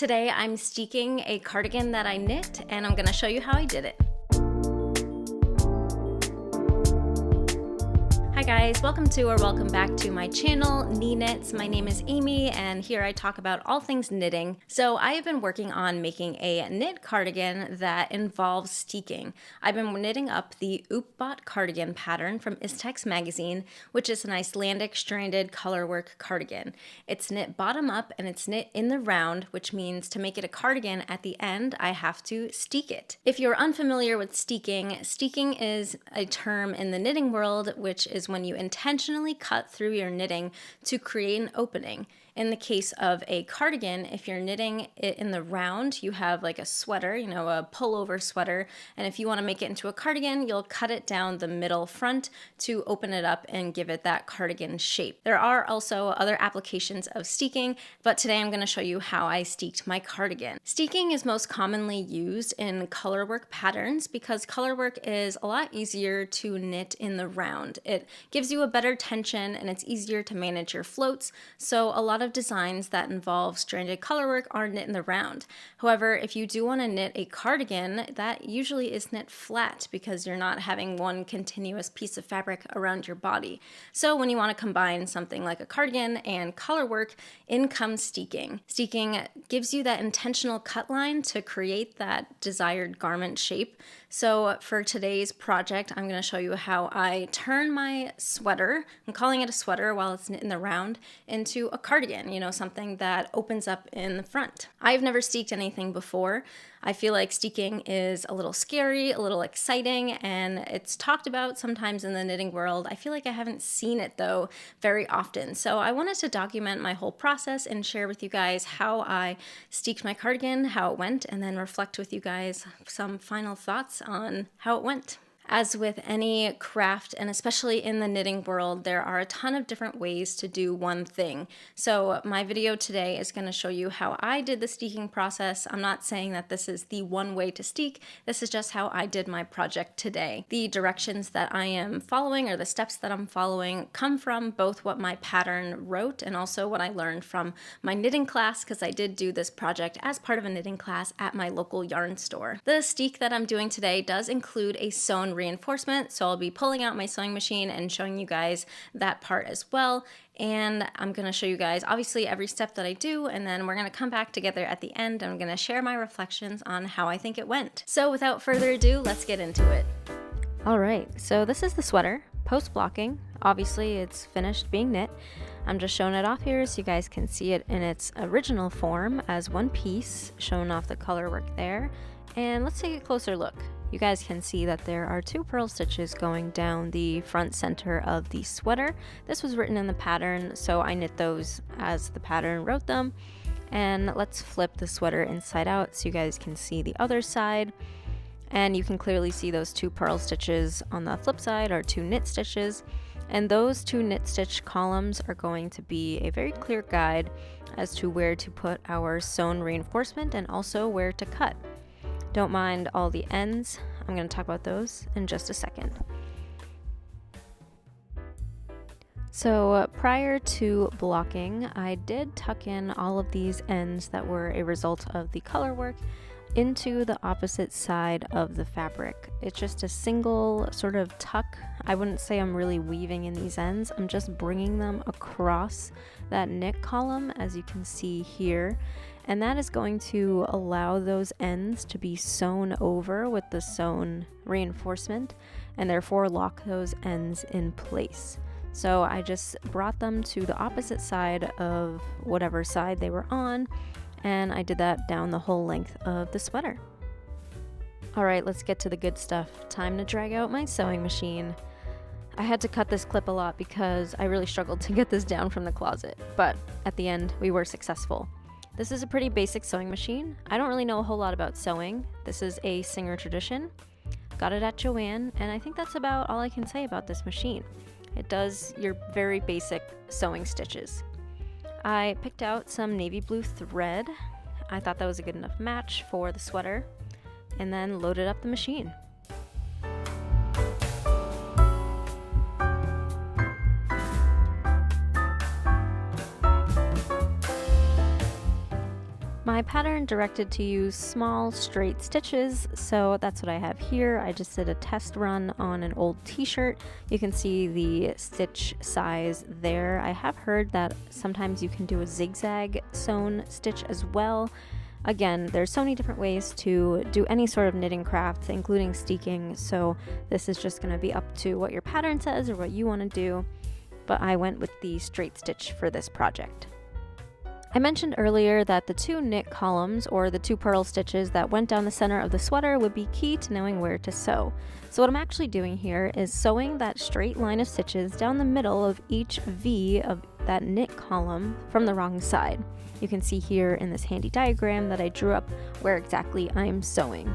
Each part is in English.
Today I'm steeking a cardigan that I knit, and I'm going to show you how I did it. Hi guys, welcome back to my channel, Knee Knits. My name is Amy and here I talk about all things knitting. So I have been working on making a knit cardigan that involves steeking. I've been knitting up the Oopbot cardigan pattern from Ístex magazine, which is an Icelandic stranded colorwork cardigan. It's knit bottom up and it's knit in the round, which means to make it a cardigan at the end, I have to steek it. If you're unfamiliar with steeking, steeking is a term in the knitting world, which is when you intentionally cut through your knitting to create an opening. In the case of a cardigan, if you're knitting it in the round, you have like a sweater, a pullover sweater, and if you want to make it into a cardigan, you'll cut it down the middle front to open it up and give it that cardigan shape. There are also other applications of steeking, but today I'm going to show you how I steeked my cardigan. Steeking is most commonly used in colorwork patterns because colorwork is a lot easier to knit in the round. It gives you a better tension and it's easier to manage your floats, so a lot of designs that involve stranded colorwork are knit in the round. However, if you do want to knit a cardigan, that usually is knit flat because you're not having one continuous piece of fabric around your body. So when you want to combine something like a cardigan and colorwork, in comes steeking. Steeking gives you that intentional cut line to create that desired garment shape. So for today's project, I'm going to show you how I turn my sweater, I'm calling it a sweater while it's knit in the round, into a cardigan, something that opens up in the front. I've never steeked anything before. I feel like steeking is a little scary, a little exciting, and it's talked about sometimes in the knitting world. I feel like I haven't seen it though very often. So I wanted to document my whole process and share with you guys how I steeked my cardigan, how it went, and then reflect with you guys some final thoughts on how it went. As with any craft, and especially in the knitting world, there are a ton of different ways to do one thing. So my video today is going to show you how I did the steeking process. I'm not saying that this is the one way to steek. This is just how I did my project today. The directions that I am following, or the steps that I'm following, come from both what my pattern wrote and also what I learned from my knitting class, because I did do this project as part of a knitting class at my local yarn store. The steek that I'm doing today does include a sewn reinforcement, so I'll be pulling out my sewing machine and showing you guys that part as well. And I'm going to show you guys obviously every step that I do, and then we're going to come back together at the end and I'm going to share my reflections on how I think it went. So without further ado, let's get into it. Alright, so this is the sweater, post-blocking. Obviously it's finished being knit. I'm just showing it off here so you guys can see it in its original form as one piece, showing off the color work there. And let's take a closer look. You guys can see that there are 2 purl stitches going down the front center of the sweater. This was written in the pattern, so I knit those as the pattern wrote them. And let's flip the sweater inside out so you guys can see the other side. And you can clearly see those 2 purl stitches on the flip side are 2 knit stitches. And those 2 knit stitch columns are going to be a very clear guide as to where to put our sewn reinforcement and also where to cut. Don't mind all the ends. I'm going to talk about those in just a second. So prior to blocking, I did tuck in all of these ends that were a result of the color work into the opposite side of the fabric. It's just a single sort of tuck. I wouldn't say I'm really weaving in these ends. I'm just bringing them across that knit column, as you can see here. And that is going to allow those ends to be sewn over with the sewn reinforcement and therefore lock those ends in place. So I just brought them to the opposite side of whatever side they were on, and I did that down the whole length of the sweater. Alright, let's get to the good stuff. Time to drag out my sewing machine. I had to cut this clip a lot because I really struggled to get this down from the closet, but at the end we were successful. This is a pretty basic sewing machine. I don't really know a whole lot about sewing. This is a Singer Tradition. Got it at Joann, and I think that's about all I can say about this machine. It does your very basic sewing stitches. I picked out some navy blue thread. I thought that was a good enough match for the sweater, and then loaded up the machine. My pattern directed to use small straight stitches, so that's what I have here. I just did a test run on an old t-shirt. You can see the stitch size there. I have heard that sometimes you can do a zigzag sewn stitch as well. Again, there's so many different ways to do any sort of knitting craft, including steeking, so this is just going to be up to what your pattern says or what you want to do, but I went with the straight stitch for this project. I mentioned earlier that the 2 knit columns, or the 2 purl stitches that went down the center of the sweater, would be key to knowing where to sew. So what I'm actually doing here is sewing that straight line of stitches down the middle of each V of that knit column from the wrong side. You can see here in this handy diagram that I drew up where exactly I'm sewing.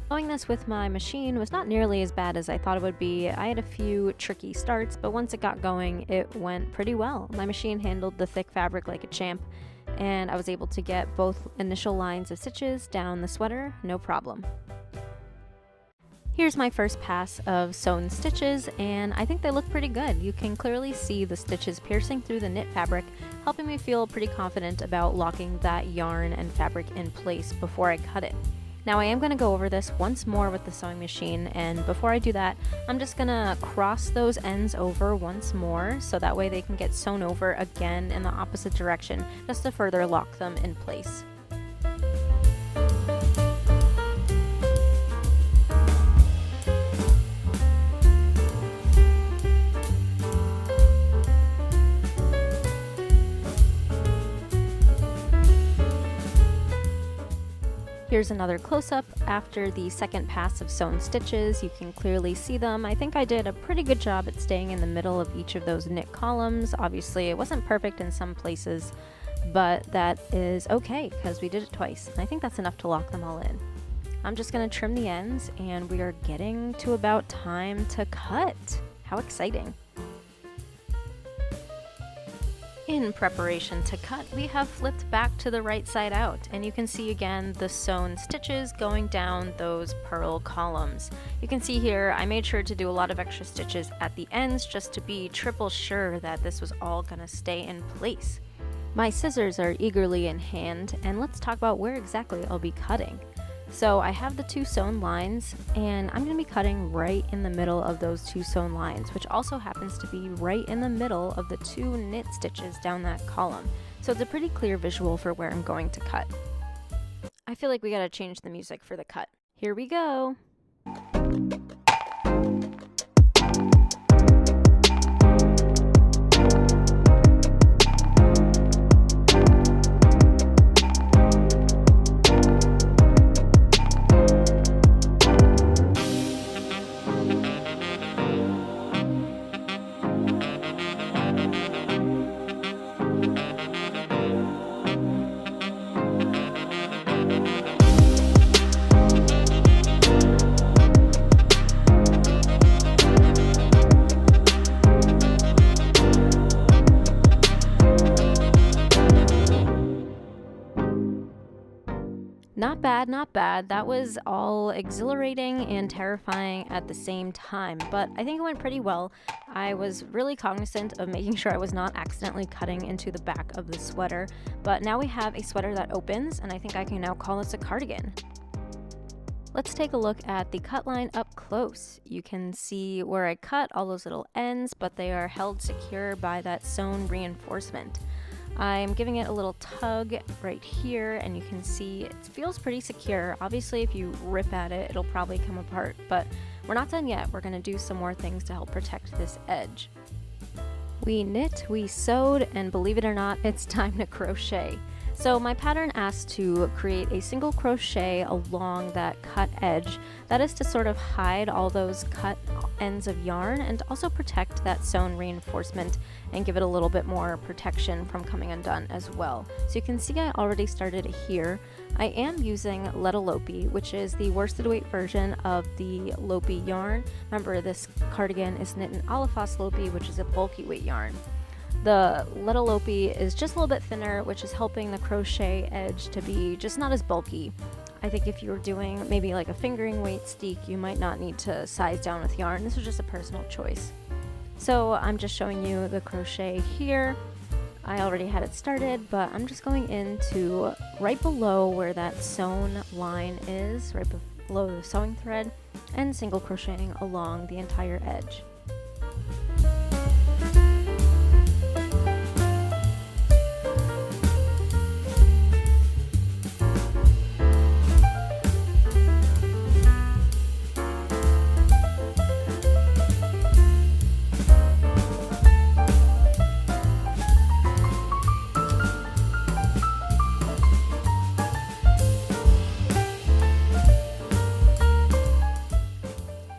Sewing this with my machine was not nearly as bad as I thought it would be. I had a few tricky starts, but once it got going, it went pretty well. My machine handled the thick fabric like a champ, and I was able to get both initial lines of stitches down the sweater, no problem. Here's my first pass of sewn stitches, and I think they look pretty good. You can clearly see the stitches piercing through the knit fabric, helping me feel pretty confident about locking that yarn and fabric in place before I cut it. Now I am going to go over this once more with the sewing machine, and before I do that, I'm just going to cross those ends over once more so that way they can get sewn over again in the opposite direction, just to further lock them in place. Here's another close-up after the second pass of sewn stitches. You can clearly see them. I think I did a pretty good job at staying in the middle of each of those knit columns. Obviously, it wasn't perfect in some places, but that is okay because we did it twice. And I think that's enough to lock them all in. I'm just going to trim the ends, and we are getting to about time to cut. How exciting! In preparation to cut, we have flipped back to the right side out, and you can see again the sewn stitches going down those purl columns. You can see here I made sure to do a lot of extra stitches at the ends just to be triple sure that this was all gonna stay in place. My scissors are eagerly in hand, and let's talk about where exactly I'll be cutting. So I have the 2 sewn lines, and I'm going to be cutting right in the middle of those 2 sewn lines, which also happens to be right in the middle of the 2 knit stitches down that column. So it's a pretty clear visual for where I'm going to cut. I feel like we gotta change the music for the cut. Here we go! Not bad, not bad. That was all exhilarating and terrifying at the same time, but I think it went pretty well. I was really cognizant of making sure I was not accidentally cutting into the back of the sweater, but now we have a sweater that opens, and I think I can now call this a cardigan. Let's take a look at the cut line up close. You can see where I cut all those little ends, but they are held secure by that sewn reinforcement. I'm giving it a little tug right here, and you can see it feels pretty secure. Obviously, if you rip at it, it'll probably come apart, but we're not done yet. We're going to do some more things to help protect this edge. We knit, we sewed, and believe it or not, it's time to crochet. So my pattern asks to create a single crochet along that cut edge. That is to sort of hide all those cut ends of yarn and also protect that sewn reinforcement and give it a little bit more protection from coming undone as well. So you can see I already started here. I am using Lettlopi, which is the worsted weight version of the Lopi yarn. Remember, this cardigan is knit in Alafas Lopi, which is a bulky weight yarn. The Lettlopi is just a little bit thinner, which is helping the crochet edge to be just not as bulky. I think if you were doing maybe like a fingering weight steek, you might not need to size down with yarn. This was just a personal choice. So I'm just showing you the crochet here. I already had it started, but I'm just going into right below where that sewn line is, right below the sewing thread, and single crocheting along the entire edge.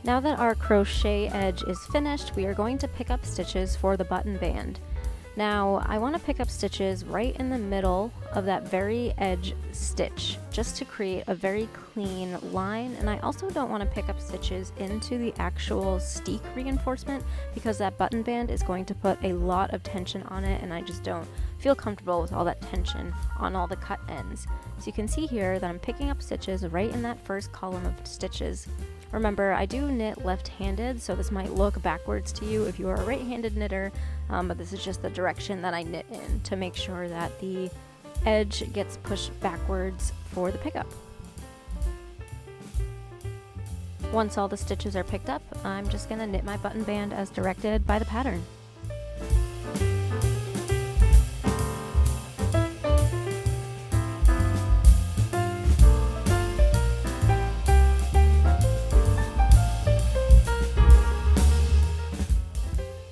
Now that our crochet edge is finished, we are going to pick up stitches for the button band. Now, I want to pick up stitches right in the middle of that very edge stitch, just to create a very clean line, and I also don't want to pick up stitches into the actual steek reinforcement because that button band is going to put a lot of tension on it, and I just don't feel comfortable with all that tension on all the cut ends. So you can see here that I'm picking up stitches right in that first column of stitches. Remember, I do knit left-handed, so this might look backwards to you if you are a right-handed knitter, but this is just the direction that I knit in to make sure that the edge gets pushed backwards for the pickup. Once all the stitches are picked up, I'm just going to knit my button band as directed by the pattern.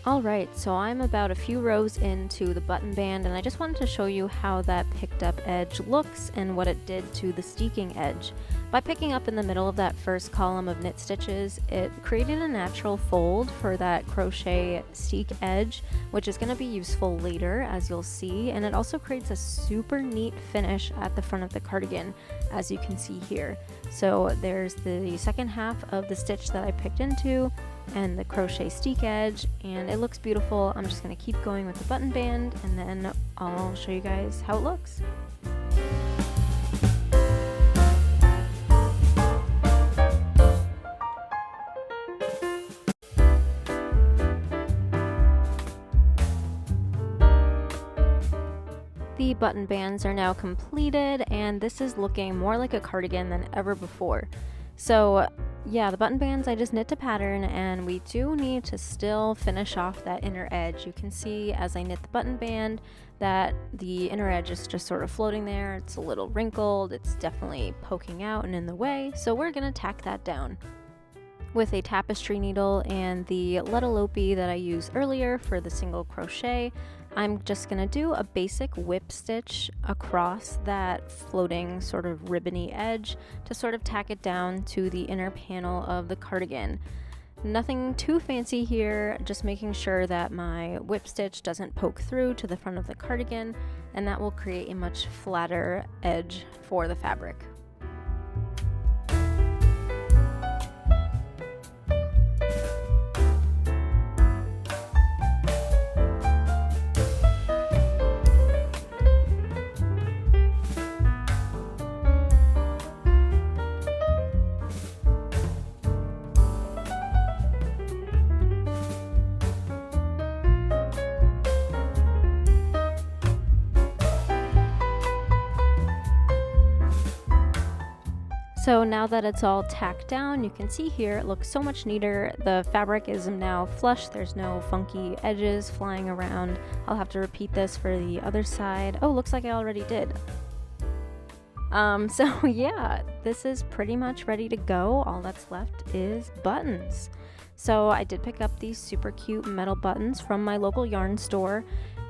Alright, so I'm about a few rows into the button band, and I just wanted to show you how that picked up edge looks and what it did to the steeking edge. By picking up in the middle of that first column of knit stitches, it created a natural fold for that crochet steek edge, which is going to be useful later, as you'll see, and it also creates a super neat finish at the front of the cardigan, as you can see here. So there's the second half of the stitch that I picked into, and the crochet steek edge, and it looks beautiful. I'm just going to keep going with the button band, and then I'll show you guys how it looks. The button bands are now completed, and this is looking more like a cardigan than ever before. So yeah, the button bands I just knit to pattern, and we do need to still finish off that inner edge. You can see as I knit the button band that the inner edge is just sort of floating there. It's a little wrinkled, it's definitely poking out and in the way, so we're gonna tack that down. With a tapestry needle and the Lettlopi that I used earlier for the single crochet, I'm just going to do a basic whip stitch across that floating sort of ribbony edge to sort of tack it down to the inner panel of the cardigan. Nothing too fancy here, just making sure that my whip stitch doesn't poke through to the front of the cardigan, and that will create a much flatter edge for the fabric. So now that it's all tacked down, you can see here it looks so much neater. The fabric is now flush, there's no funky edges flying around. I'll have to repeat this for the other side. Oh, looks like I already did. So yeah, this is pretty much ready to go. All that's left is buttons. So I did pick up these super cute metal buttons from my local yarn store,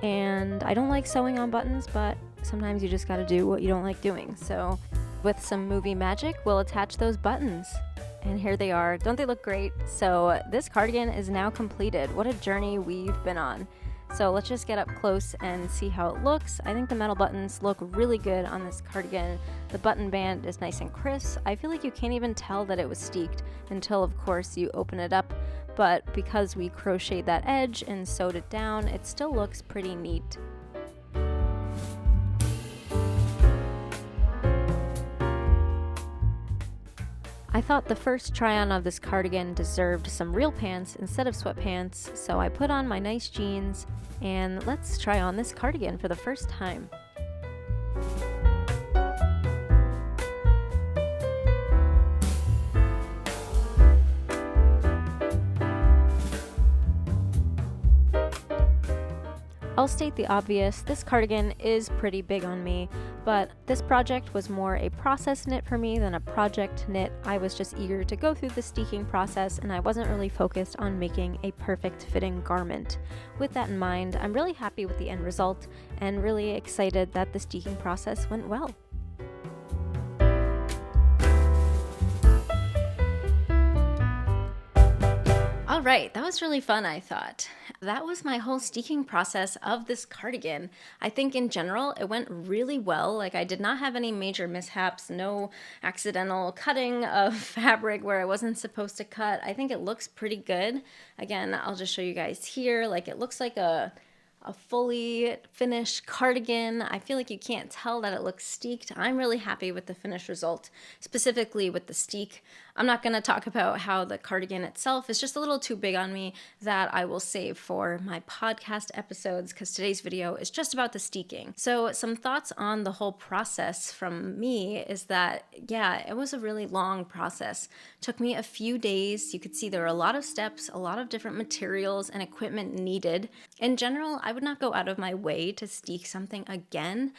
and I don't like sewing on buttons, but sometimes you just gotta do what you don't like doing. So with some movie magic, we'll attach those buttons. And here they are. Don't they look great? So this cardigan is now completed. What a journey we've been on. So let's just get up close and see how it looks. I think the metal buttons look really good on this cardigan. The button band is nice and crisp. I feel like you can't even tell that it was steeked until, of course, you open it up. But because we crocheted that edge and sewed it down, it still looks pretty neat. I I thought the first try-on of this cardigan deserved some real pants instead of sweatpants, so I put on my nice jeans, and let's try on this cardigan for the first time. I'll state the obvious, this cardigan is pretty big on me, but this project was more a process knit for me than a project knit. I was just eager to go through the steeking process, and I wasn't really focused on making a perfect fitting garment. With that in mind, I'm really happy with the end result and really excited that the steeking process went well. All right, that was really fun, I thought. That was my whole steeking process of this cardigan. I think in general, it went really well. Like, I did not have any major mishaps, no accidental cutting of fabric where I wasn't supposed to cut. I think it looks pretty good. Again, I'll just show you guys here. Like, it looks like a fully finished cardigan. I feel like you can't tell that it looks steeked. I'm really happy with the finished result, specifically with the steek. I'm not going to talk about how the cardigan itself is just a little too big on me. That I will save for my podcast episodes because today's video is just about the steeking. So some thoughts on the whole process from me is that, yeah, it was a really long process. It took me a few days. You could see there were a lot of steps, a lot of different materials and equipment needed. In general, I would not go out of my way to steek something again.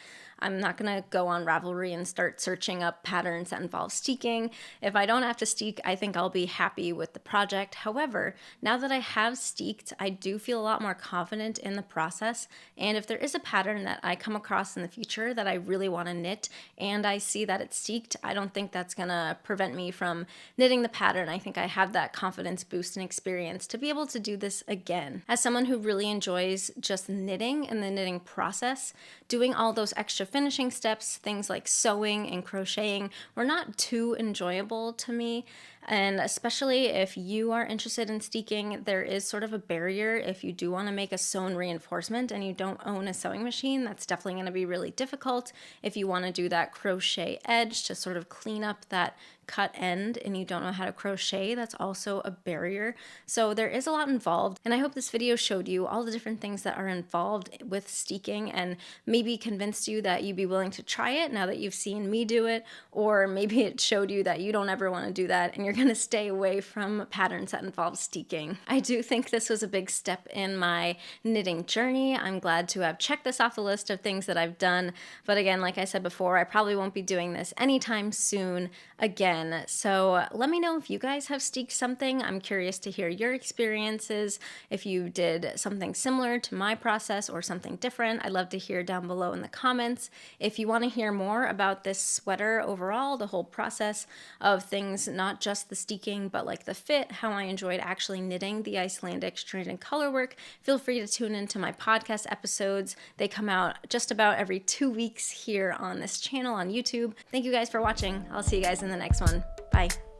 I'm not going to go on Ravelry and start searching up patterns that involve steeking. If I don't have to steek, I think I'll be happy with the project. However, now that I have steeked, I do feel a lot more confident in the process. And if there is a pattern that I come across in the future that I really want to knit and I see that it's steeked, I don't think that's going to prevent me from knitting the pattern. I think I have that confidence boost and experience to be able to do this again. As someone who really enjoys just knitting and the knitting process, doing all those extra finishing steps, things like sewing and crocheting, were not too enjoyable to me. And especially if you are interested in steeking, there is sort of a barrier. If you do want to make a sewn reinforcement and you don't own a sewing machine, that's definitely going to be really difficult. If you want to do that crochet edge to sort of clean up that cut end and you don't know how to crochet, that's also a barrier. So there is a lot involved, and I hope this video showed you all the different things that are involved with steeking and maybe convinced you that you'd be willing to try it now that you've seen me do it, or maybe it showed you that you don't ever want to do that and you're going to stay away from patterns that involve steeking. I do think this was a big step in my knitting journey. I'm glad to have checked this off the list of things that I've done, but again, like I said before, I probably won't be doing this anytime soon again. So let me know if you guys have steeked something. I'm curious to hear your experiences. If you did something similar to my process or something different, I'd love to hear down below in the comments. If you want to hear more about this sweater overall, the whole process of things, not just the steeking, but like the fit, how I enjoyed actually knitting the Icelandic stranded colorwork, feel free to tune into my podcast episodes. They come out just about every 2 weeks here on this channel on YouTube. Thank you guys for watching. I'll see you guys in the next one. Bye.